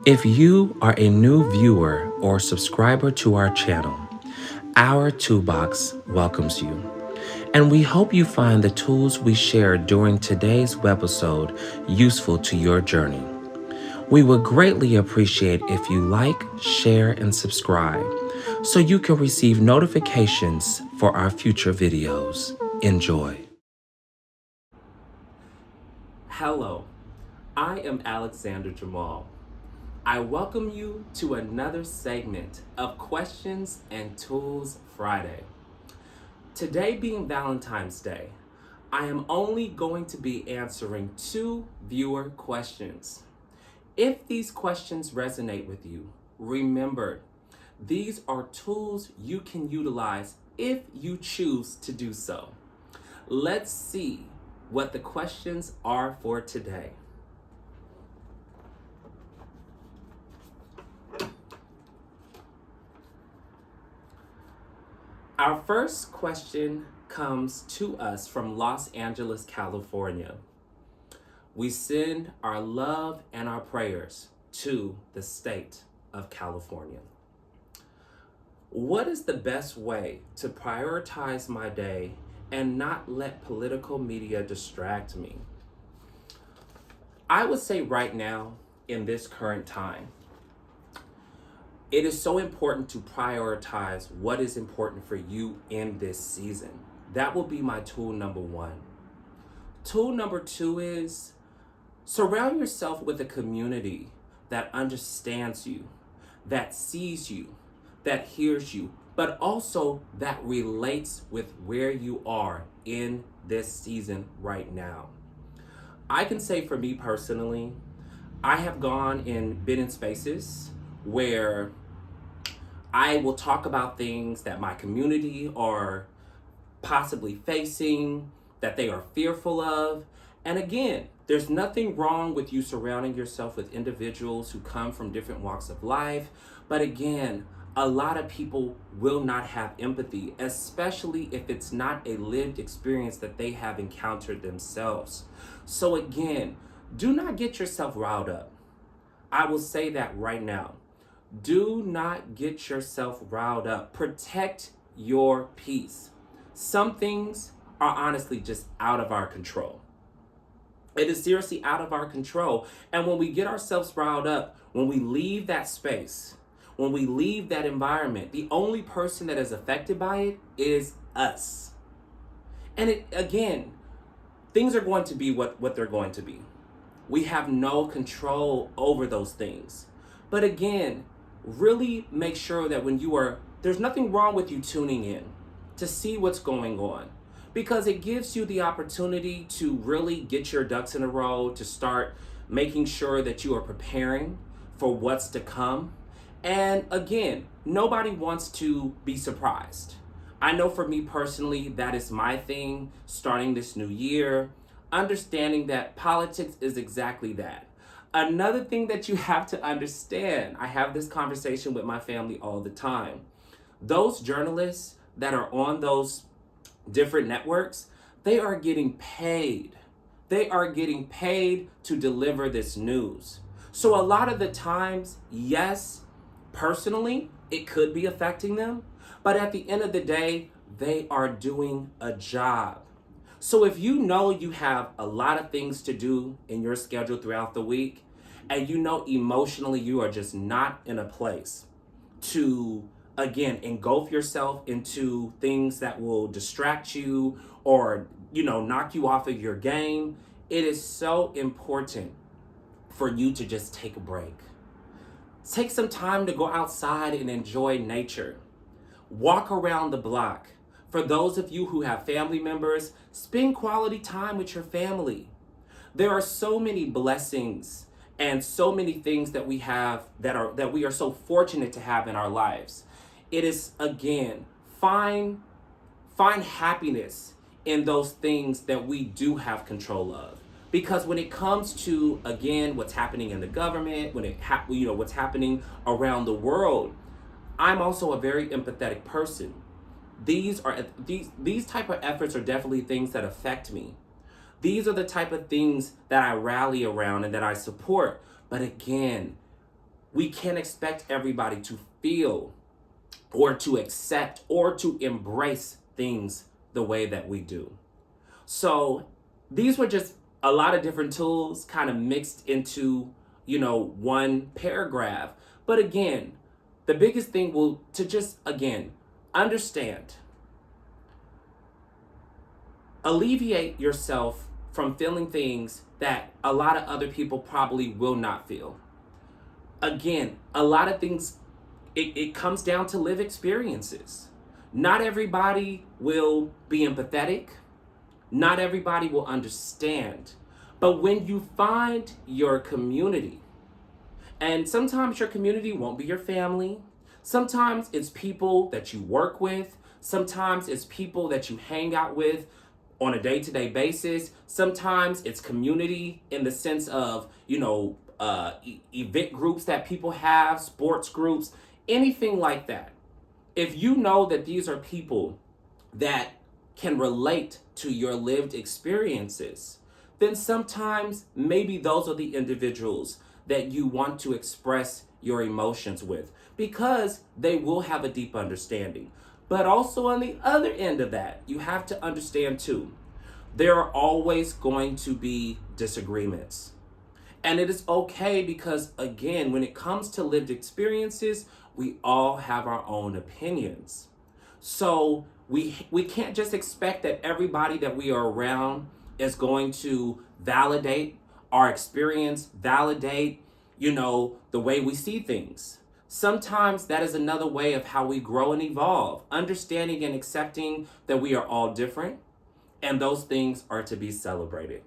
If you are a new viewer or subscriber to our channel, our Toolbox welcomes you. And we hope you find the tools we share during today's webisode useful to your journey. We would greatly appreciate if you like, share, and subscribe so you can receive notifications for our future videos. Enjoy. Hello, I am Alexander Jamal. I welcome you to another segment of Questions and Tools Friday. Today being Valentine's Day, I am only going to be answering 2 viewer questions. If these questions resonate with you, remember, these are tools you can utilize if you choose to do so. Let's see what the questions are for today. Our first question comes to us from Los Angeles, California. We send our love and our prayers to the state of California. What is the best way to prioritize my day and not let political media distract me? I would say right now, in this current time, it is so important to prioritize what is important for you in this season. That will be my tool number 1. Tool number 2 is surround yourself with a community that understands you, that sees you, that hears you, but also that relates with where you are in this season right now. I can say for me personally, I have gone and been in spaces where I will talk about things that my community are possibly facing, that they are fearful of. And again, there's nothing wrong with you surrounding yourself with individuals who come from different walks of life. But again, a lot of people will not have empathy, especially if it's not a lived experience that they have encountered themselves. So again, do not get yourself riled up. I will say that right now. Do not get yourself riled up. Protect your peace. Some things are honestly just out of our control. It is seriously out of our control. And when we get ourselves riled up, when we leave that space, when we leave that environment, the only person that is affected by it is us. And again, things are going to be what they're going to be. We have no control over those things. But again, really make sure that there's nothing wrong with you tuning in to see what's going on, because it gives you the opportunity to really get your ducks in a row, to start making sure that you are preparing for what's to come. And again, nobody wants to be surprised. I know for me personally, that is my thing starting this new year, understanding that politics is exactly that. Another thing that you have to understand, I have this conversation with my family all the time. Those journalists that are on those different networks, they are getting paid. They are getting paid to deliver this news. So a lot of the times, yes, personally, it could be affecting them, but at the end of the day, they are doing a job. So if you know you have a lot of things to do in your schedule throughout the week, and you know emotionally you are just not in a place to, again, engulf yourself into things that will distract you or, knock you off of your game, it is so important for you to just take a break. Take some time to go outside and enjoy nature. Walk around the block. For those of you who have family members, spend quality time with your family. There are so many blessings and so many things that we have that we are so fortunate to have in our lives. It is, again, find happiness in those things that we do have control of. Because when it comes to, again, what's happening in the government, what's happening around the world, I'm also a very empathetic person. These type of efforts are definitely things that affect me. These are the type of things that I rally around and that I support. But again, we can't expect everybody to feel or to accept or to embrace things the way that we do. So these were just a lot of different tools kind of mixed into, one paragraph. But again, the biggest thing will to just, again, understand, alleviate yourself from feeling things that a lot of other people probably will not feel. Again, a lot of things, it comes down to live experiences. Not everybody will be empathetic. Not everybody will understand. But when you find your community, and sometimes your community won't be your family, sometimes it's people that you work with, sometimes it's people that you hang out with on a day-to-day basis, sometimes it's community in the sense of, event groups that people have, sports groups, anything like that. If you know that these are people that can relate to your lived experiences, then sometimes maybe those are the individuals that you want to express your emotions with, because they will have a deep understanding. But also on the other end of that, you have to understand too, there are always going to be disagreements. And it is okay, because again, when it comes to lived experiences, we all have our own opinions. So we can't just expect that everybody that we are around is going to validate our experience, validate, the way we see things. Sometimes that is another way of how we grow and evolve, understanding and accepting that we are all different, and those things are to be celebrated.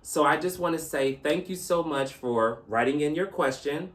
So I just want to say thank you so much for writing in your question.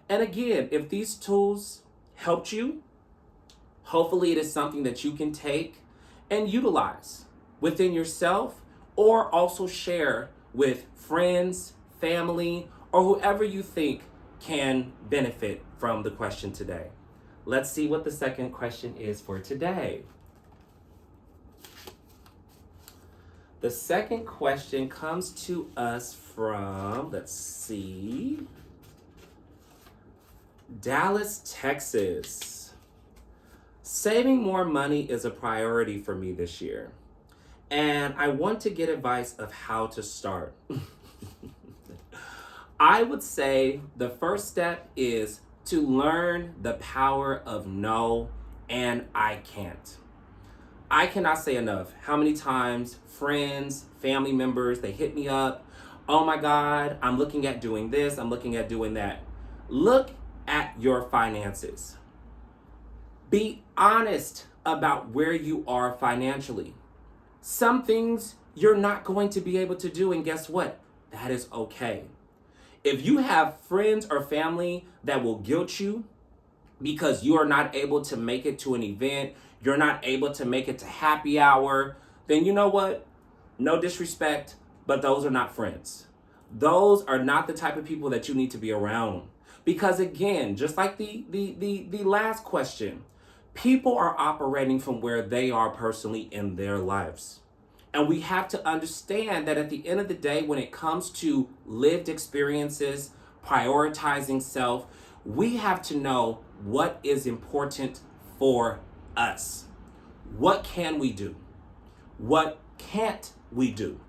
And again, if these tools helped you, hopefully it is something that you can take and utilize within yourself, or also share with friends, family, or whoever you think can benefit from the question today. Let's see what the second question is for today. The second question comes to us from, Dallas, Texas. Saving more money is a priority for me this year, and I want to get advice of how to start. I would say the first step is to learn the power of no and I can't. I cannot say enough how many times friends, family members, they hit me up. Oh my God, I'm looking at doing this, I'm looking at doing that. Look at your finances. Be honest about where you are financially. Some things you're not going to be able to do, and guess what? That is okay. If you have friends or family that will guilt you because you are not able to make it to an event, you're not able to make it to happy hour, then you know what? No disrespect, but those are not friends. Those are not the type of people that you need to be around. Because again, just like the last question, people are operating from where they are personally in their lives. And we have to understand that at the end of the day, when it comes to lived experiences, prioritizing self, we have to know what is important for us. What can we do? What can't we do?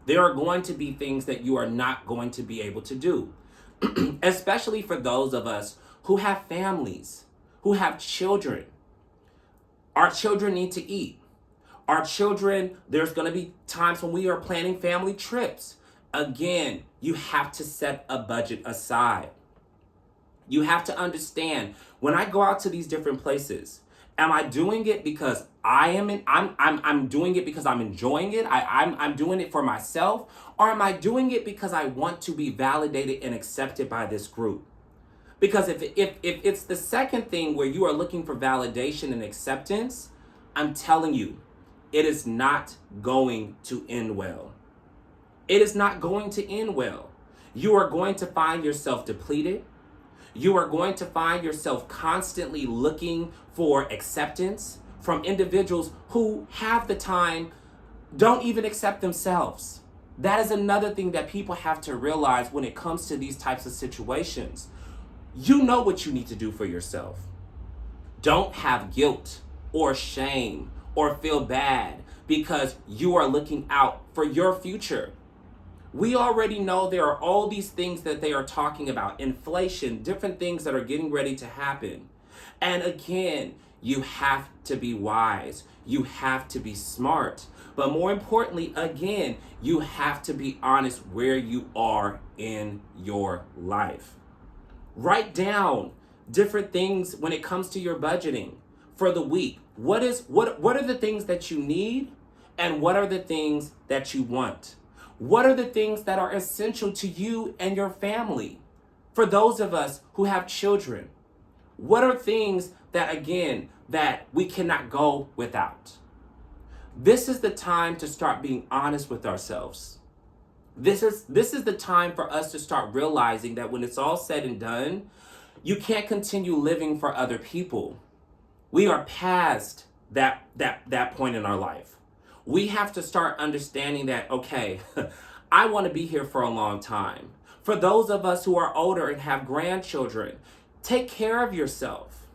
There are going to be things that you are not going to be able to do, especially for those of us who have families, who have children. Our children need to eat. Our children, there's going to be times when we are planning family trips. Again, you have to set a budget aside. You have to understand, when I go out to these different places, am I doing it because I'm doing it because I'm enjoying it? I'm doing it for myself, or am I doing it because I want to be validated and accepted by this group? Because if it's the second thing where you are looking for validation and acceptance, I'm telling you, it is not going to end well. It is not going to end well. You are going to find yourself depleted. You are going to find yourself constantly looking for acceptance from individuals who half the time don't even accept themselves. That is another thing that people have to realize when it comes to these types of situations. You know what you need to do for yourself. Don't have guilt or shame or feel bad because you are looking out for your future. We already know there are all these things that they are talking about, inflation, different things that are getting ready to happen. And again, you have to be wise. You have to be smart. But more importantly, again, you have to be honest where you are in your life. Write down different things when it comes to your budgeting for the week. What are the things that you need and what are the things that you want? What are the things that are essential to you and your family? For those of us who have children, what are things that, again, that we cannot go without? This is the time to start being honest with ourselves. This is the time for us to start realizing that when it's all said and done, you can't continue living for other people. We are past that point in our life. We have to start understanding that, okay, I want to be here for a long time. For those of us who are older and have grandchildren, take care of yourself.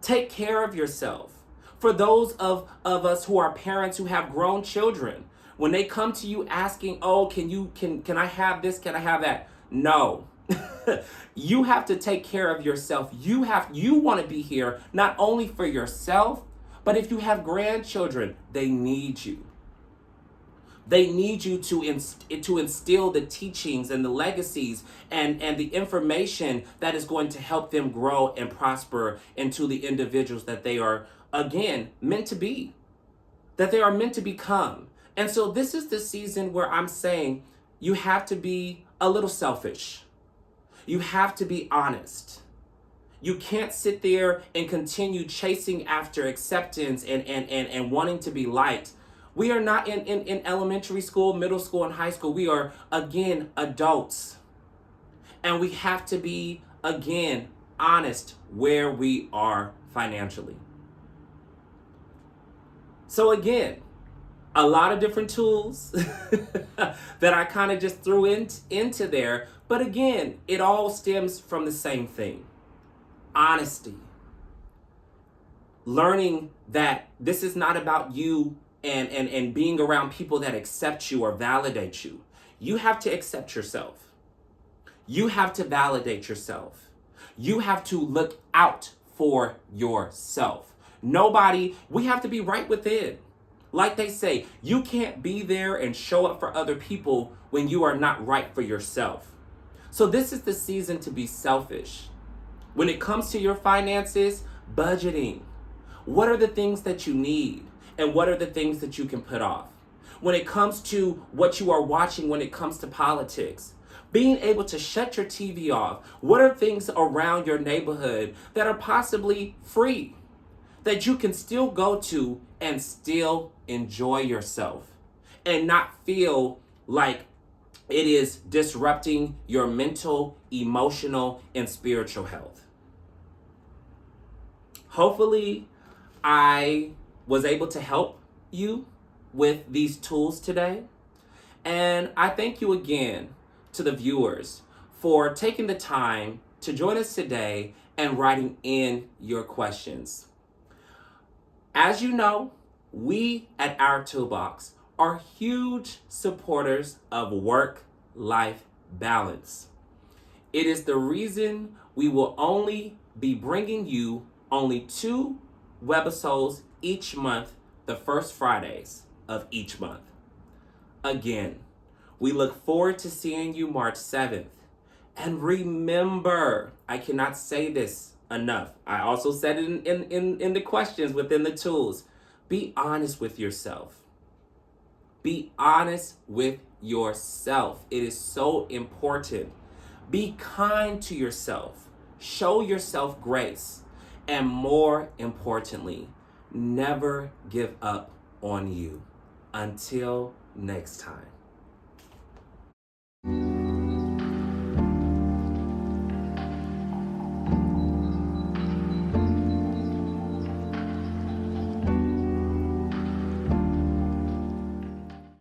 Take care of yourself. For those of us who are parents who have grown children, when they come to you asking, oh, can I have this? Can I have that? No. You have to take care of yourself. You want to be here not only for yourself, but if you have grandchildren, they need you. They need you to instill the teachings and the legacies and the information that is going to help them grow and prosper into the individuals that they are, again, meant to be, that they are meant to become. And so this is the season where I'm saying you have to be a little selfish. You have to be honest. You can't sit there and continue chasing after acceptance and wanting to be liked. We are not in elementary school, middle school, and high school. We are, again, adults. And we have to be, again, honest where we are financially. So again, a lot of different tools that I kind of just threw into there. But again, it all stems from the same thing. Honesty. Learning that this is not about you and being around people that accept you or validate you. You have to accept yourself. You have to validate yourself. You have to look out for yourself. We have to be right within. Like they say, you can't be there and show up for other people when you are not right for yourself. So this is the season to be selfish. When it comes to your finances, budgeting. What are the things that you need? And what are the things that you can put off? When it comes to what you are watching, when it comes to politics, being able to shut your TV off. What are things around your neighborhood that are possibly free that you can still go to and still enjoy yourself and not feel like it is disrupting your mental, emotional, and spiritual health? Hopefully, I was able to help you with these tools today. And I thank you again to the viewers for taking the time to join us today and writing in your questions. As you know, we at our Toolbox are huge supporters of work-life balance. It is the reason we will only be bringing you only 2 webisodes each month, the first Fridays of each month. Again, we look forward to seeing you March 7th. And remember, I cannot say this enough. I also said it in the questions within the tools. Be honest with yourself. Be honest with yourself. It is so important. Be kind to yourself. Show yourself grace. And more importantly, never give up on you. Until next time.